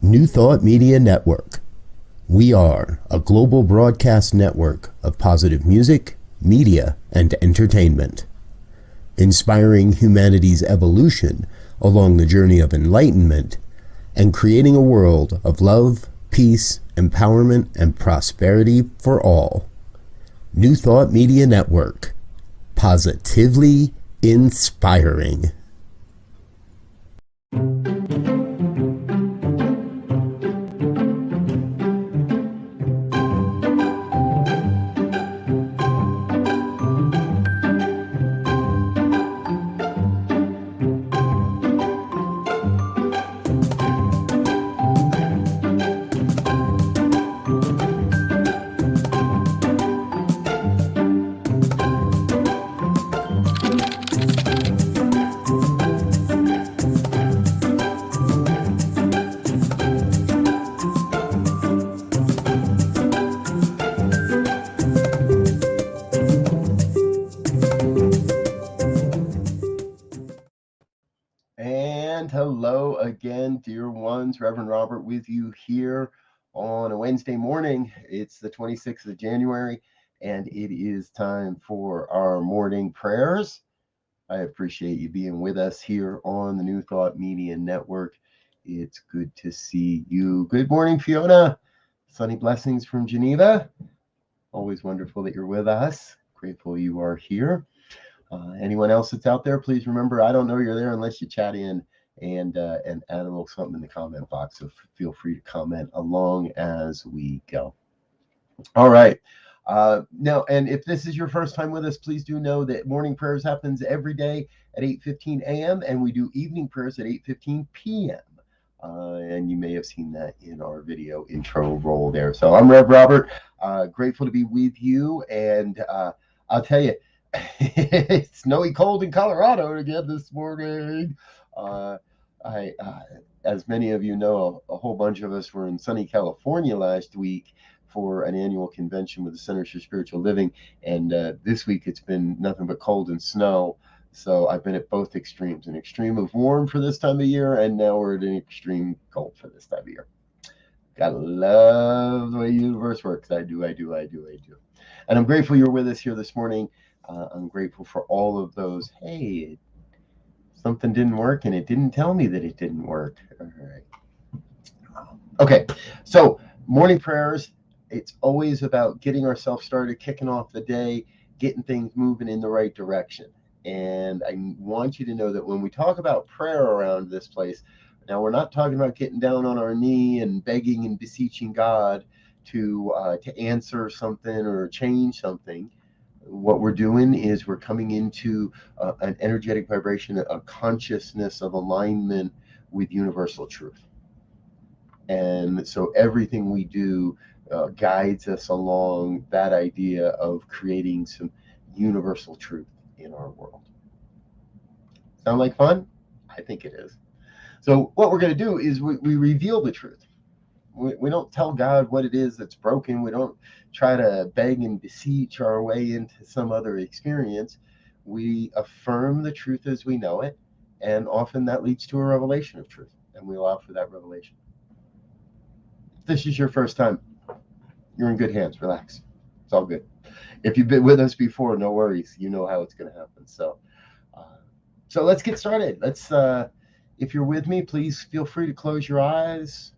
New Thought Media Network. We are a global broadcast network of positive music, media, and entertainment, inspiring humanity's evolution along the journey of enlightenment and creating a world of love, peace, empowerment, and prosperity for all. New Thought Media Network. Positively inspiring. And hello again, dear ones. Reverend Robert with you here on a Wednesday morning. It's the 26th of January, and it is time for our morning prayers. I appreciate you being with us here on the New Thought Media Network. It's good to see you. Good morning, Fiona. Sunny blessings from Geneva. Always wonderful that you're with us. Grateful you are here. Anyone else that's out there, please remember, I don't know you're there unless you chat in and add a little something in the comment box. So feel free to comment along as we go. All right. Now, and if this is your first time with us, please do know that morning prayers happens every day at 8:15 a.m. and we do evening prayers at 8:15 p.m. And you may have seen that in our video intro roll there. So I'm Rev Robert. Grateful to be with you. And I'll tell you, it's snowy cold in Colorado again this morning. As many of you know, a whole bunch of us were in sunny California last week for an annual convention with the Centers for Spiritual Living, and this week it's been nothing but cold and snow. So I've been at both extremes, an extreme of warm for this time of year, and now we're at an extreme cold for this time of year. Gotta love the way the universe works. I do. And I'm grateful you're with us here this morning. I'm grateful for all of those. Hey, something didn't work and it didn't tell me that it didn't work. All right. Okay, so morning prayers, it's always about getting ourselves started, kicking off the day, getting things moving in the right direction. And I want you to know that when we talk about prayer around this place, now we're not talking about getting down on our knee and begging and beseeching God to answer something or change something. What we're doing is we're coming into an energetic vibration, a consciousness of alignment with universal truth. And so everything we do guides us along that idea of creating some universal truth in our world. Sound like fun? I think it is. So what we're going to do is we reveal the truth. We don't tell God what it is that's broken. We don't try to beg and beseech our way into some other experience. We affirm the truth as we know it, and often that leads to a revelation of truth, and we allow for that revelation. If this is your first time, you're in good hands. Relax. It's all good. If you've been with us before, no worries. You know how it's going to happen. So let's get started. If you're with me, please feel free to close your eyes.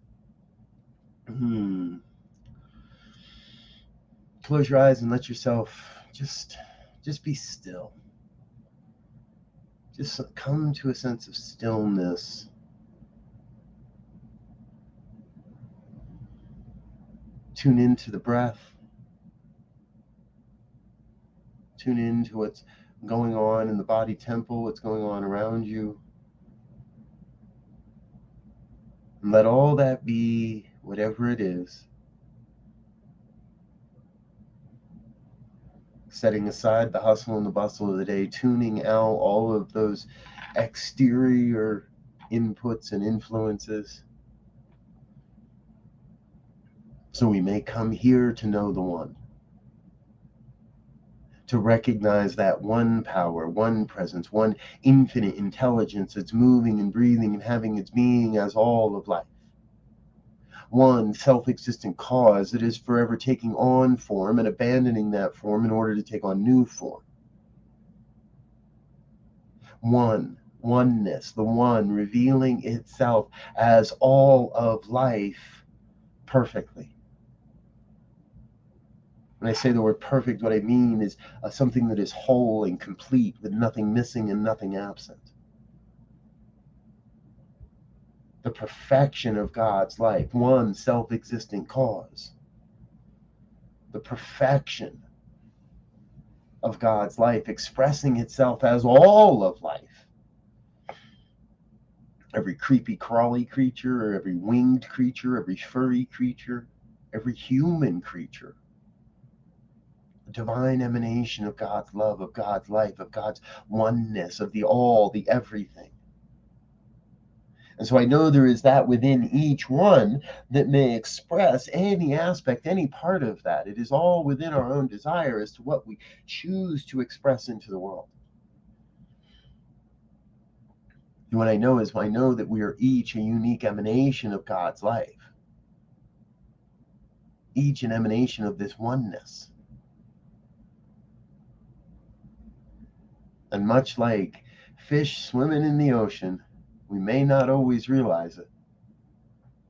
Close your eyes and let yourself just be still. Just come to a sense of stillness. Tune into the breath. Tune into what's going on in the body temple, what's going on around you. And let all that be whatever it is. Setting aside the hustle and the bustle of the day, tuning out all of those exterior inputs and influences. So we may come here to know the one. To recognize that one power, one presence, one infinite intelligence that's moving and breathing and having its being as all of life. one self-existent cause that is forever taking on form and abandoning that form in order to take on new form. Oneness, the one revealing itself as all of life perfectly. When I say the word perfect, what I mean is something that is whole and complete, with nothing missing and nothing absent. The perfection of God's life, one self-existent cause. The perfection of God's life expressing itself as all of life. Every creepy crawly creature, or every winged creature, every furry creature, every human creature. A divine emanation of God's love, of God's life, of God's oneness, of the all, the everything. And so I know there is that within each one that may express any aspect, any part of that. It is all within our own desire as to what we choose to express into the world. And what I know is I know that we are each a unique emanation of God's life. Each an emanation of this oneness. And much like fish swimming in the ocean, we may not always realize it.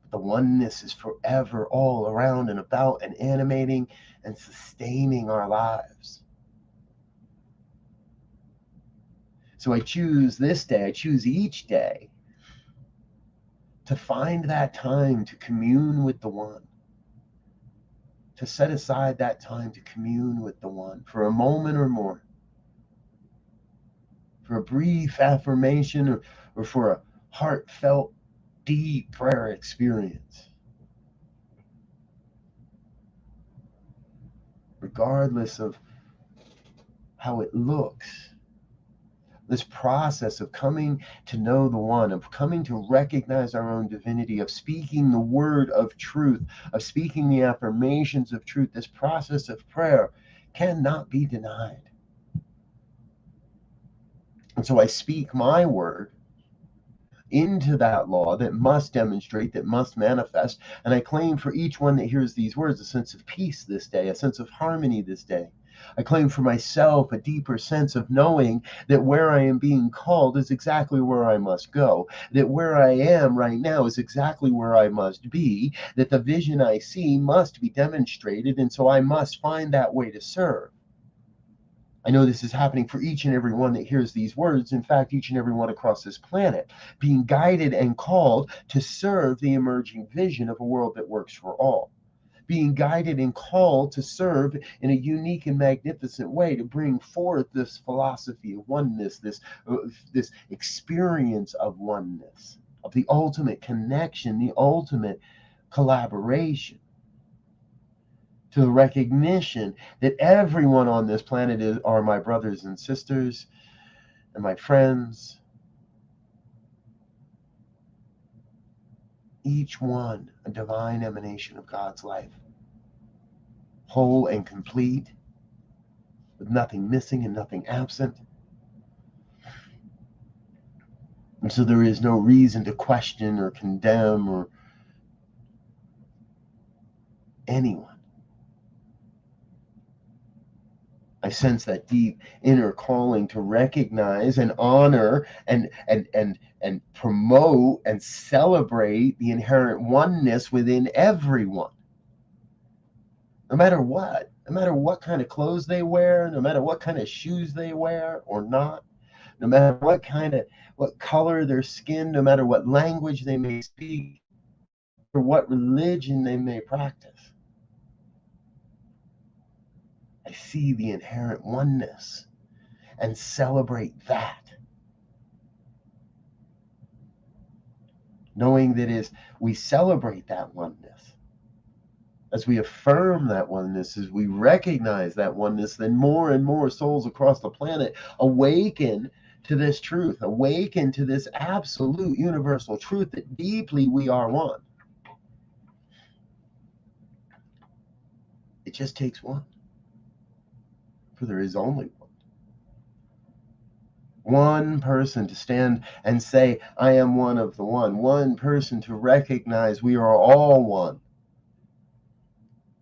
But the oneness is forever all around and about and animating and sustaining our lives. So I choose this day, I choose each day to find that time to commune with the one. To set aside that time to commune with the one for a moment or more. For a brief affirmation or for a heartfelt, deep prayer experience. Regardless of how it looks, this process of coming to know the one, of coming to recognize our own divinity, of speaking the word of truth, of speaking the affirmations of truth, this process of prayer cannot be denied. And so I speak my word into that law that must demonstrate, that must manifest. And I claim for each one that hears these words a sense of peace this day, a sense of harmony this day. I claim for myself a deeper sense of knowing that where I am being called is exactly where I must go, that where I am right now is exactly where I must be, that the vision I see must be demonstrated, and so I must find that way to serve. I know this is happening for each and every one that hears these words. In fact, each and every one across this planet, being guided and called to serve the emerging vision of a world that works for all. Being guided and called to serve in a unique and magnificent way to bring forth this philosophy of oneness, this experience of oneness, of the ultimate connection, the ultimate collaboration. To the recognition that everyone on this planet are my brothers and sisters and my friends. Each one a divine emanation of God's life, whole and complete, with nothing missing and nothing absent. And so there is no reason to question or condemn or anyone. I sense that deep inner calling to recognize and honor and promote and celebrate the inherent oneness within everyone. No matter what kind of clothes they wear, no matter what kind of shoes they wear or not, no matter what color their skin, no matter what language they may speak, or what religion they may practice. I see the inherent oneness and celebrate that. Knowing that as we celebrate that oneness, as we affirm that oneness, as we recognize that oneness, then more and more souls across the planet awaken to this truth, awaken to this absolute universal truth that deeply we are one. It just takes one. For there is only one. One person to stand and say, I am one of the one. One person to recognize we are all one.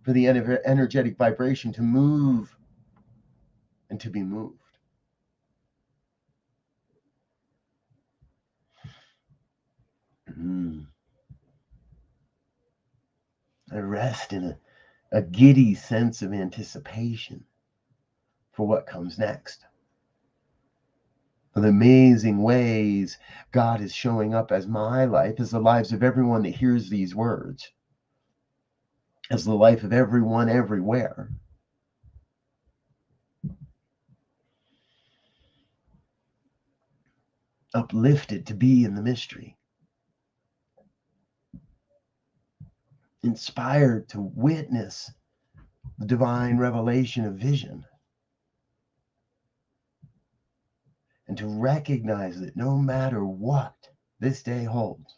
For the energetic vibration to move and to be moved. I rest in a giddy sense of anticipation for what comes next. For the amazing ways God is showing up as my life, as the lives of everyone that hears these words, as the life of everyone everywhere. Uplifted to be in the mystery. Inspired to witness the divine revelation of vision. And to recognize that no matter what this day holds,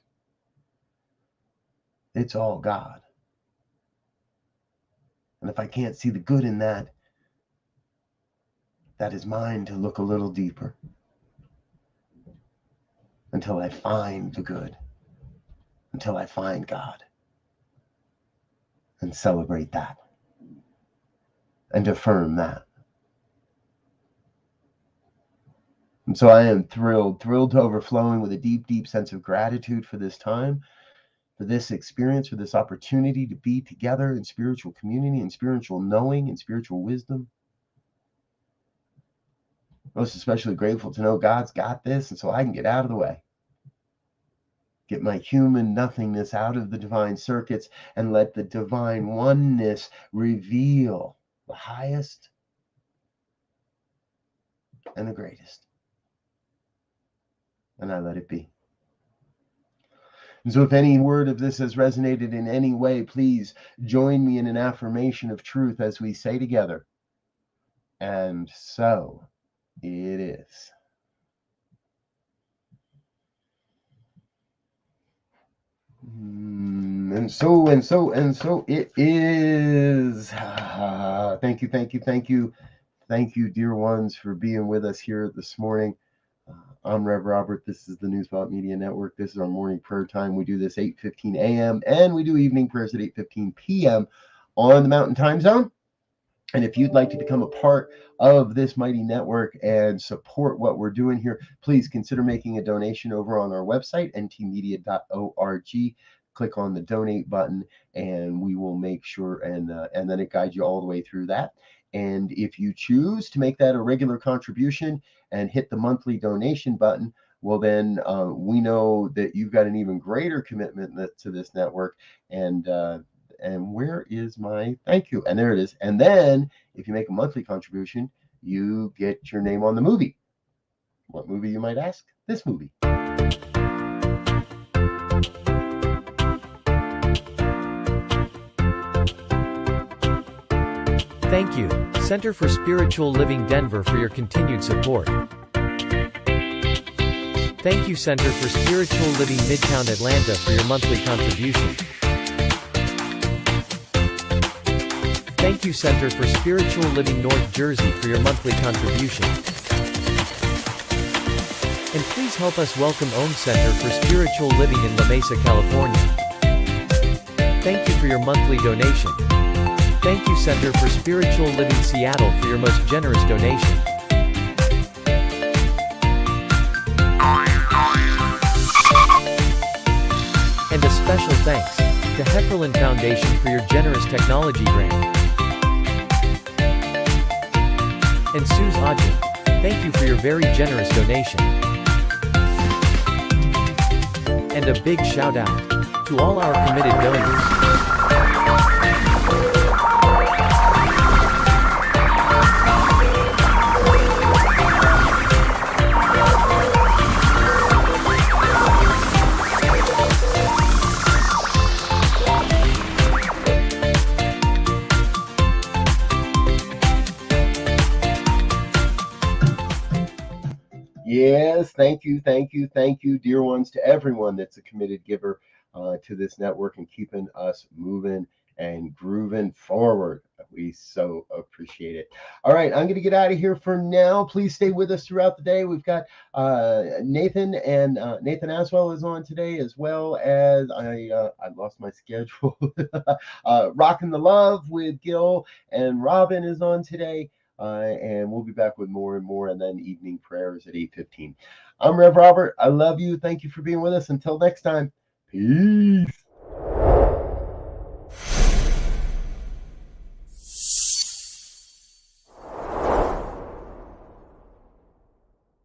it's all God. And if I can't see the good in that, that is mine to look a little deeper until I find the good, until I find God, and celebrate that and affirm that. And so I am thrilled to overflowing with a deep, deep sense of gratitude for this time, for this experience, for this opportunity to be together in spiritual community, in spiritual knowing, in spiritual wisdom. Most especially grateful to know God's got this, and so I can get out of the way. Get my human nothingness out of the divine circuits and let the divine oneness reveal the highest and the greatest. And I let it be. And so if any word of this has resonated in any way, please join me in an affirmation of truth as we say together, and so it is. And so it is. Thank you. Thank you, dear ones, for being with us here this morning. I'm Rev Robert. This is the Newsbot Media Network. This is our morning prayer time. We do this 8:15 a.m. and we do evening prayers at 8:15 p.m. on the Mountain Time Zone. And if you'd like to become a part of this mighty network and support what we're doing here, please consider making a donation over on our website, ntmedia.org. Click on the donate button and we will make sure, and then it guides you all the way through that. And if you choose to make that a regular contribution and hit the monthly donation button, well, then we know that you've got an even greater commitment to this network. And where is my thank you? And there it is. And then if you make a monthly contribution, you get your name on the movie. What movie, you might ask? This movie. Thank you, Center for Spiritual Living Denver, for your continued support. Thank you, Center for Spiritual Living Midtown Atlanta, for your monthly contribution. Thank you, Center for Spiritual Living North Jersey, for your monthly contribution. And please help us welcome Om Center for Spiritual Living in La Mesa, California. Thank you for your monthly donation. Thank you, Center for Spiritual Living Seattle, for your most generous donation. And a special thanks to Heckerland Foundation for your generous technology grant. And Suze Ajit, thank you for your very generous donation. And a big shout out to all our committed donors. Yes, thank you, dear ones, to everyone that's a committed giver to this network and keeping us moving and grooving forward. We so appreciate it. All right, I'm going to get out of here for now. Please stay with us throughout the day. We've got Nathan, and Nathan Aswell is on today, as well as I lost my schedule. Rocking the Love with Gil and Robin is on today. And we'll be back with more and more, and then evening prayers at 8:15. I'm Rev Robert. I love you. Thank you for being with us. Until next time, peace.